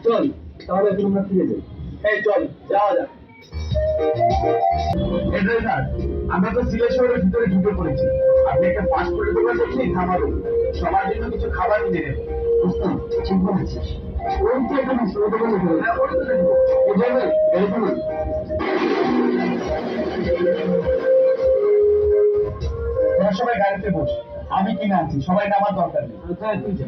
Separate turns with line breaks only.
চল তাহলে তোমরা ফিরে যাই। এই চল যাওয়া যাক। স্যার, আমরা তো সিলেট শহরের ভিতরে ঢুকে পড়েছি। আপনি একটা ফাস্ট ফুডের দোকান দেখলেই থামাবেন, সবার জন্য কিছু খাবার কিনে নেবেন। বুঝতাম, ঠিক বলেছিস। ওই যে একটা মিষ্টি দোকানে ঢুকে, হ্যাঁ ওটা তো দেখবো। ও যাবে এরকম না। তোরা সবাই গাড়িতে বস, আমি কিনে আনছি, সবাই নামার দরকার নেই। তুই যা।